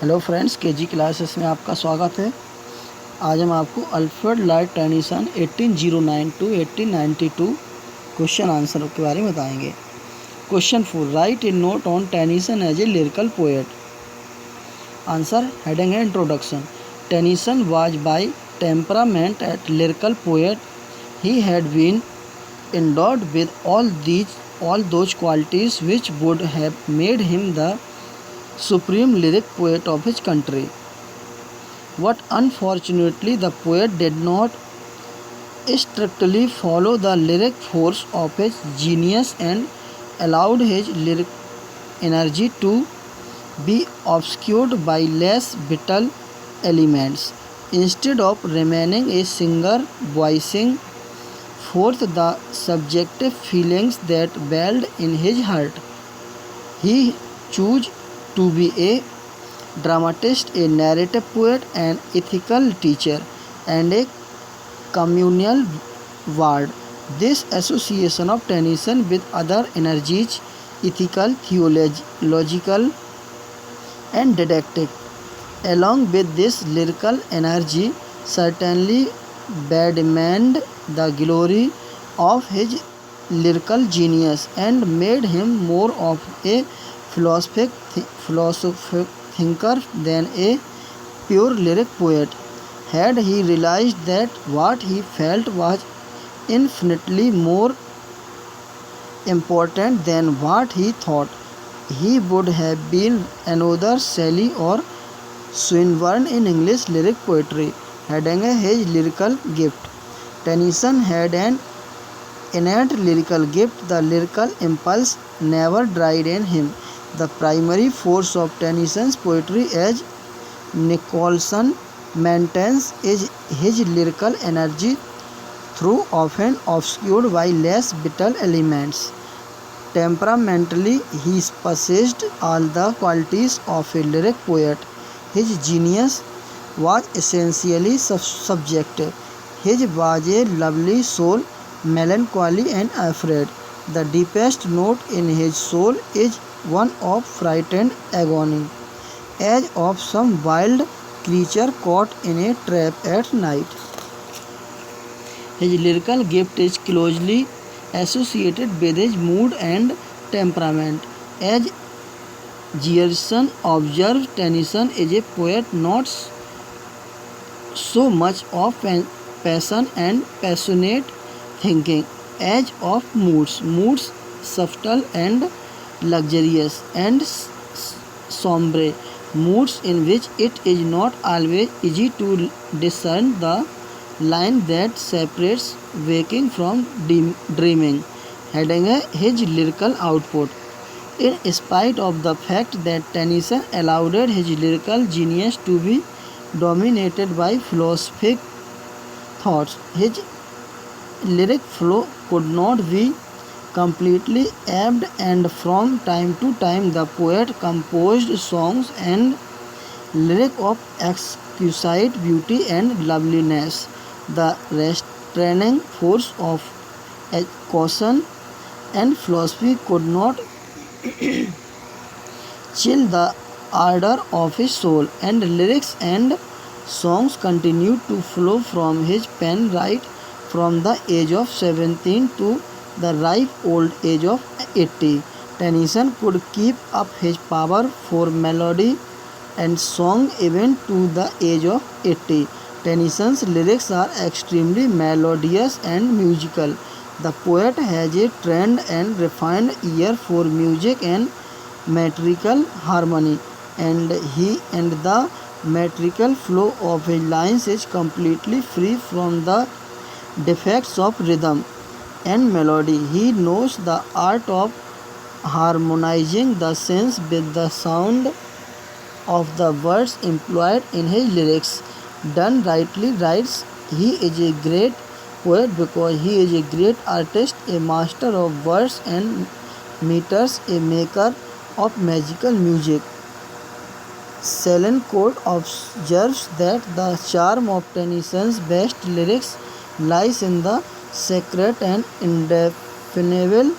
Hello friends, KG classes में आपका स्वागत है। आज हम आपको Alfred Lord Tennyson 1809 to 1892 question answer के बारे में बताएंगे। Question 4, write a note on Tennyson as a lyrical poet. Answer, heading है introduction. Tennyson was by temperament at lyrical poet. He had been endowed with all those qualities which would have made him the supreme lyric poet of his country. But unfortunately, the poet did not strictly follow the lyric force of his genius and allowed his lyric energy to be obscured by less vital elements. Instead of remaining a singer voicing forth the subjective feelings that welled in his heart, he chose to be a dramatist, a narrative poet, an ethical teacher, and a communal ward. This association of Tennyson with other energies, ethical, theological, and didactic, along with this lyrical energy, certainly bedimened the glory of his lyrical genius and made him more of a philosophic thinker than a pure lyric poet. Had he realized that what he felt was infinitely more important than what he thought, he would have been another Shelley or Swinburne in English lyric poetry. Heading his lyrical gift. Tennyson had an innate lyrical gift. The lyrical impulse never died in him. The primary force of Tennyson's poetry, as Nicholson maintains, is his lyrical energy, though often obscured by less vital elements. Temperamentally, he possessed all the qualities of a lyric poet. His genius was essentially subjective. His was a lovely soul, melancholy and afraid. The deepest note in his soul is one of frightened agony, as of some wild creature caught in a trap at night. His lyrical gift is closely associated with his mood and temperament. As Gerson observed, Tennyson is a poet not so much of passion and passionate thinking as of moods subtle and luxurious and sombre, moods in which it is not always easy to discern the line that separates waking from dreaming. Heading his lyrical output. In spite of the fact that Tennyson allowed his lyrical genius to be dominated by philosophic thoughts, his lyric flow could not be completely ebbed, and from time to time the poet composed songs and lyric of exquisite beauty and loveliness. The restraining force of caution and philosophy could not chill the ardor of his soul, and lyrics and songs continued to flow from his pen right from the age of 17 to the ripe old age of 80. Tennyson could keep up his power for melody and song even to the age of 80. Tennyson's lyrics are extremely melodious and musical. The poet has a trained and refined ear for music and metrical harmony, and the metrical flow of his lines is completely free from the defects of rhythm and melody. He knows the art of harmonizing the sense with the sound of the words employed in his lyrics. Done rightly, writes, he is a great poet because he is a great artist, a master of words and meters, a maker of magical music. Selencourt observes that the charm of Tennyson's best lyrics lies in the sacred and indefinable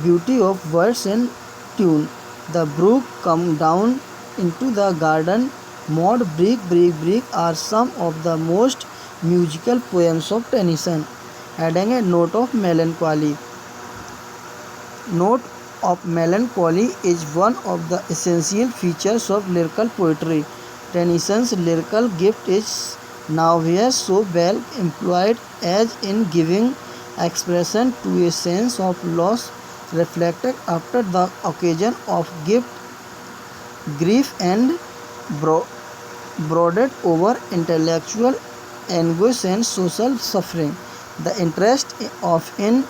beauty of words and tune. The brook come down into the garden, Maud, Brick, Brick, Brick are some of the most musical poems of Tennyson. Heading a note of melancholy. Note of melancholy is one of the essential features of lyrical poetry. Tennyson's lyrical gift is nowhere so well employed as in giving expression to a sense of loss reflected after the occasion of grief and brooded over intellectual anguish and social suffering. The interest of in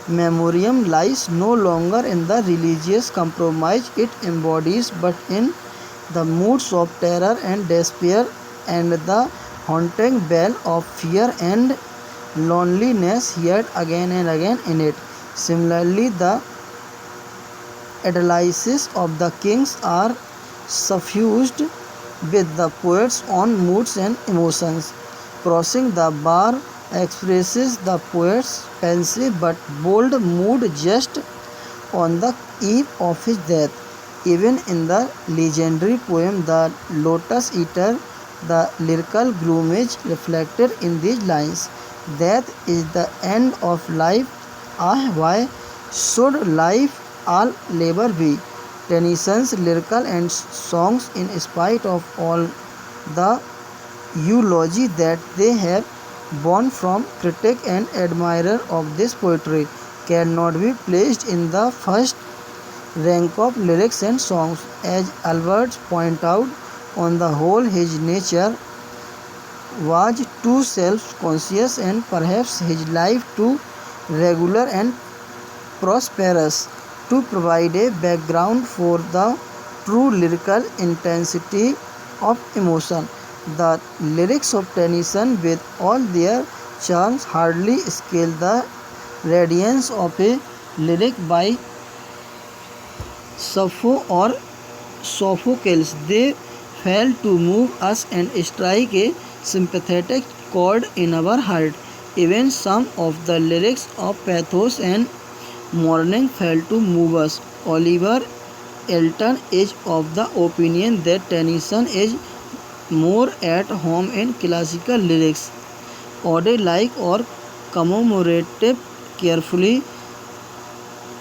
memoriam lies no longer in the religious compromise it embodies, but in the moods of terror and despair and the haunting bell of fear and loneliness heard again and again in it. Similarly, the adalices of the kings are suffused with the poet's own moods and emotions. Crossing the bar expresses the poet's pensive but bold mood just on the eve of his death. Even in the legendary poem The Lotus Eater, the lyrical gloomage reflected in these lines. Death is the end of life. Ah, why should life all labor be? Tennyson's lyrical and songs, in spite of all the eulogy that they have born from critic and admirer of this poetry, cannot be placed in the first rank of lyrics and songs. As Albert points out, on the whole his nature was too self-conscious and perhaps his life too regular and prosperous to provide a background for the true lyrical intensity of emotion. The lyrics of Tennyson, with all their charms, hardly scale the radiance of a lyric by Sappho or Sophocles. They fail to move us and strike a sympathetic chord in our heart. Even some of the lyrics of pathos and mourning fail to move us. Oliver Elton is of the opinion that Tennyson is more at home in classical lyrics. Ode-like or commemorative, carefully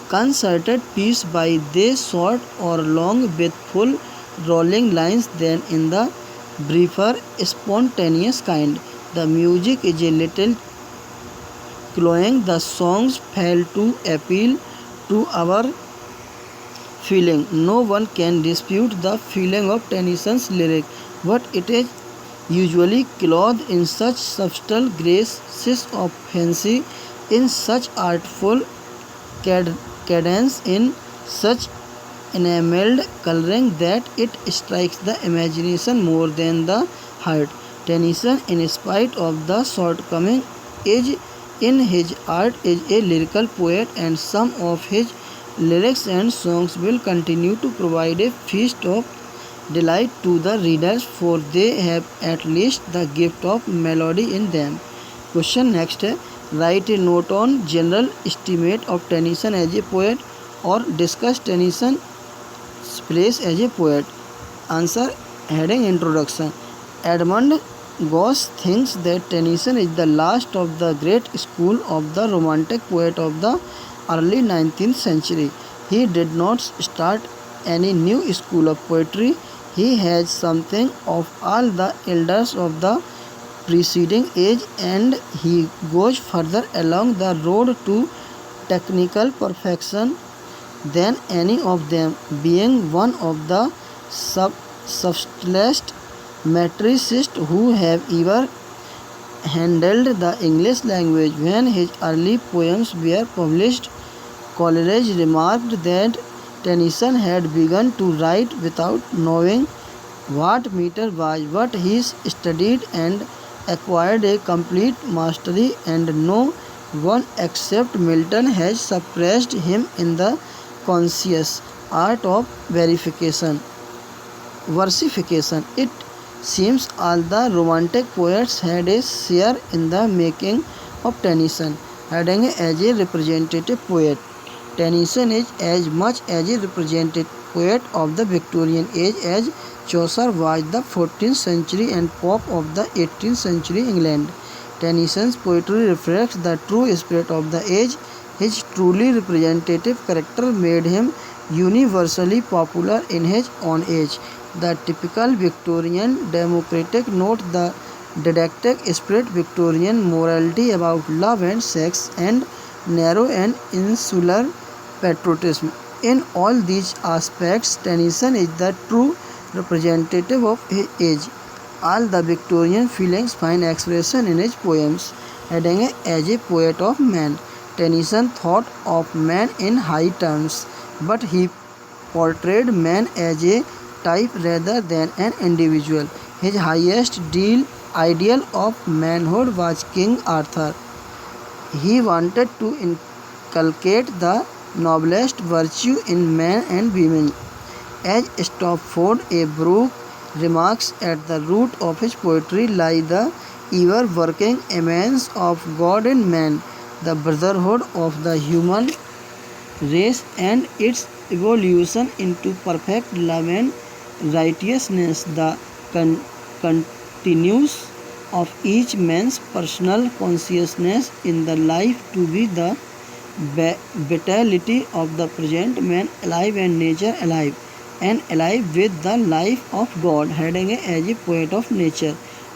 concerted piece by they short or long with full rolling lines than in the briefer spontaneous kind. The music is a little cloying. The songs fail to appeal to our feeling. No one can dispute the feeling of Tennyson's lyric, but it is usually clothed in such subtle graces of fancy, in such artful cadence, in such enameled coloring that it strikes the imagination more than the heart. Tennyson, in spite of the shortcoming in his art, is a lyrical poet, and some of his lyrics and songs will continue to provide a feast of delight to the readers, for they have at least the gift of melody in them. Question next है, write a note on general estimate of Tennyson as a poet or discuss Tennyson's place as a poet. Answer. Heading Introduction. Edmund Gosse thinks that Tennyson is the last of the great school of the Romantic poet of the early 19th century. He did not start any new school of poetry. He has something of all the elders of the preceding age, and he goes further along the road to technical perfection than any of them, being one of the subtlest metricists who have ever handled the English language. When his early poems were published, Coleridge remarked that Tennyson had begun to write without knowing what meter was, but he studied and acquired a complete mastery, and no one except Milton has surpassed him in the conscious art of versification. It seems all the Romantic poets had a share in the making of Tennyson. Heading as a representative poet. Tennyson is as much as a poet of the Victorian age, as Chaucer was the 14th century and Pope of the 18th century England. Tennyson's poetry reflects the true spirit of the age. His truly representative character made him universally popular in his own age. The typical Victorian democratic note the didactic spirit, Victorian morality about love and sex, and narrow and insular patriotism. In all these aspects, Tennyson is the true representative of his age. All the Victorian feelings find expression in his poems. Heading as a poet of man, Tennyson thought of man in high terms, but he portrayed man as a type rather than an individual. His highest ideal of manhood was King Arthur. He wanted to inculcate the noblest virtue in men and women. As Stopford A. Brooke remarks, at the root of his poetry lie the ever-working immanence of God in man, the brotherhood of the human race and its evolution into perfect love and righteousness, the continuance of each man's personal consciousness in the life to be the vitality of the present man alive and nature alive, and alive with the life of God. Heading as a poet of nature,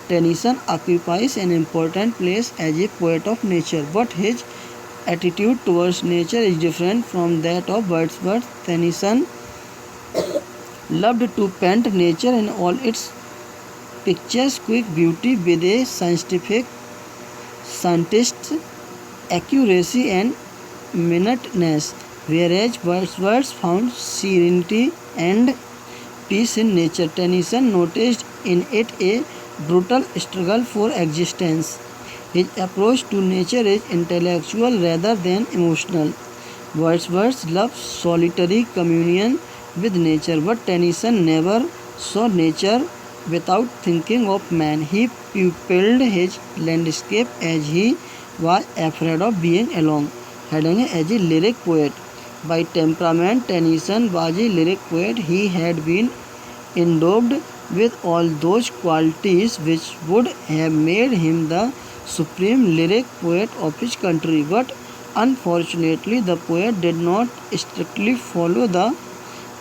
Tennyson occupies an important place as a poet of nature, but his attitude towards nature is different from that of Wordsworth. Tennyson loved to paint nature in all its picturesque beauty with a scientist's accuracy and minuteness, whereas Wordsworth found serenity and peace in nature. Tennyson noticed in it a brutal struggle for existence. His approach to nature is intellectual rather than emotional. Wordsworth loved solitary communion with nature, but Tennyson never saw nature without thinking of man. He pupilled his landscape as he was afraid of being alone. Heading as a lyric poet. By temperament, Tennyson was a lyric poet. He had been endowed with all those qualities which would have made him the supreme lyric poet of his country, but unfortunately the poet did not strictly follow the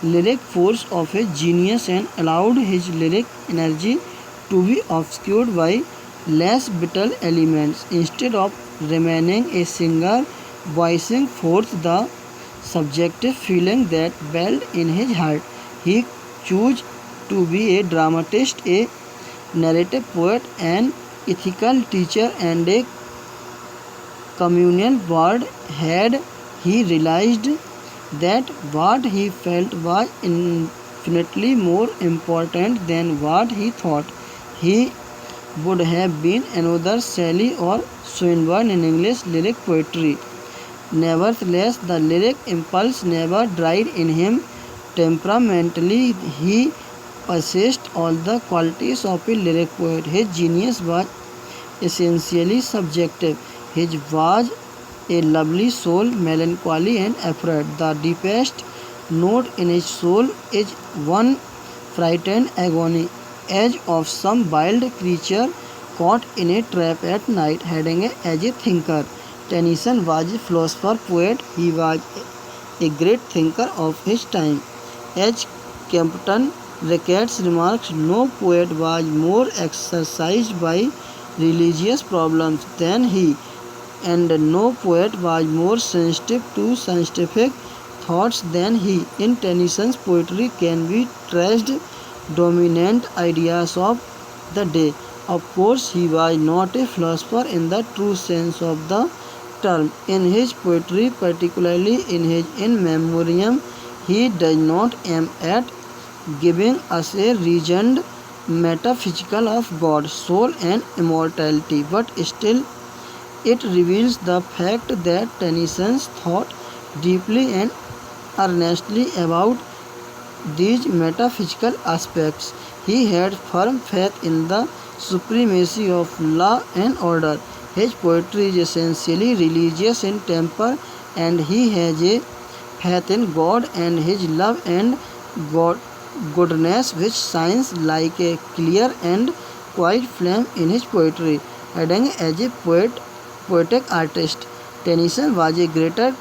lyric force of his genius and allowed his lyric energy to be obscured by less vital elements. Instead of remaining a singer voicing forth the subjective feeling that welled in his heart, he chose to be a dramatist, a narrative poet, an ethical teacher, and a communal word. Had he realized that what he felt was infinitely more important than what he thought, he would have been another Shelley or Swinburne in English lyric poetry. Nevertheless, the lyric impulse never died in him. Temperamentally, he possessed all the qualities of a lyric poet. His genius was essentially subjective. His was a lovely soul, melancholy and afraid. The deepest note in his soul is one frightened agony, as of some wild creature caught in a trap at night. Heading as a thinker, Tennyson was a philosopher poet. He was a great thinker of his time. As Campton Ricketts remarks, no poet was more exercised by religious problems than he, and no poet was more sensitive to scientific thoughts than he. In Tennyson's poetry can be traced dominant ideas of the day. Of course, he was not a philosopher in the true sense of the term. In his poetry, particularly in his In Memoriam, he does not aim at giving us a reasoned metaphysical of God, soul and immortality, but still it reveals the fact that Tennyson thought deeply and earnestly about these metaphysical aspects. He had firm faith in the supremacy of law and order. His poetry is essentially religious in temper, and he has a faith in God and his love and goodness which shines like a clear and quiet flame in his poetry. Heading as a poetic artist, Tennyson was a greater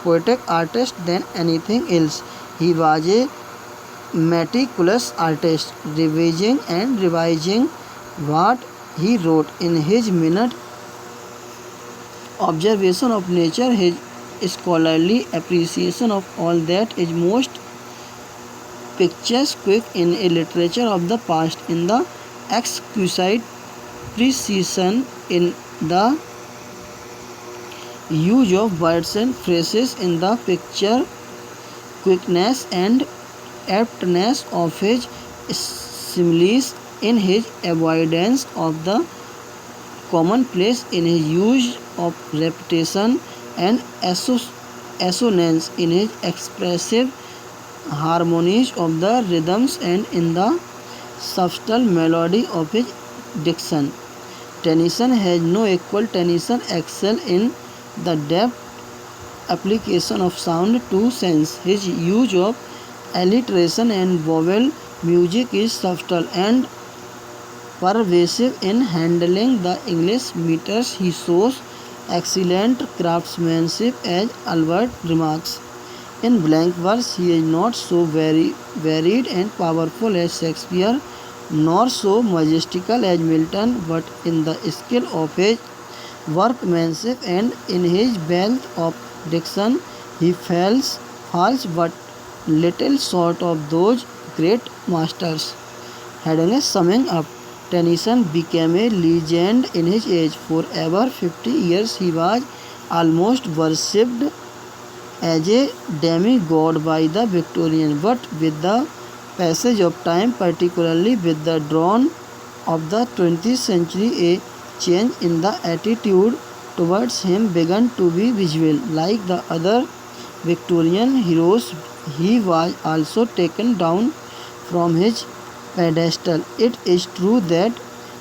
poetic artist than anything else. He was a meticulous artist, revising and revising what he wrote in his minute observation of nature, his scholarly appreciation of all that is most picturesque in a literature of the past, in the exquisite precision in the use of words and phrases, in the picture quickness and aptness of his similes, in his avoidance of the commonplace, in his use of repetition and assonance, in his expressive harmonies of the rhythms, and in the subtle melody of his diction. Tennyson has no equal. Tennyson excels in the depth application of sound to sense. His use of alliteration and vowel music is subtle and pervasive in handling the English meters. He shows excellent craftsmanship, as Albert remarks. In blank verse, he is not so very varied and powerful as Shakespeare, nor so majestical as Milton, but in the skill of his workmanship and in his wealth of diction, he falls but little short of those great masters. Heading a summing up, Tennyson became a legend in his age. For over 50 years he was almost worshipped as a demigod by the Victorians, but with the passage of time, particularly with the dawn of the 20th century, a change in the attitude towards him began to be visible. Like the other Victorian heroes, he was also taken down from his pedestal. It is true that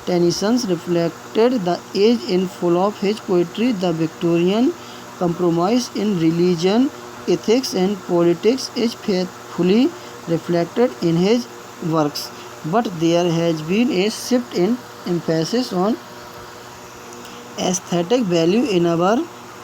Tennyson reflected the age in full of his poetry. The Victorian compromise in religion, ethics and politics is faithfully reflected in his works. But there has been a shift in emphasis on aesthetic value in our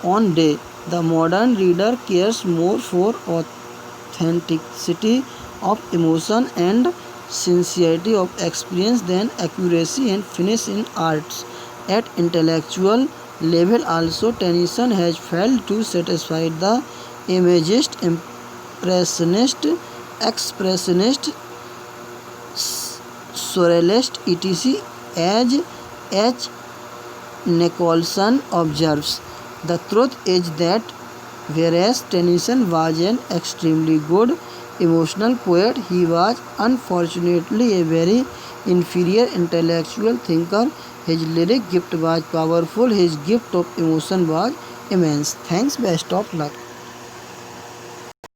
own day. The modern reader cares more for authenticity of emotion and sincerity of experience than accuracy and finish in arts. At intellectual level also, Tennyson has failed to satisfy the imagist, impressionist, expressionist, surrealist, etc. As H. Nicholson observes, the truth is that whereas Tennyson was an extremely good emotional poet, he was unfortunately a very inferior intellectual thinker. His lyric gift was powerful, his gift of emotion was immense. Thanks, best of luck.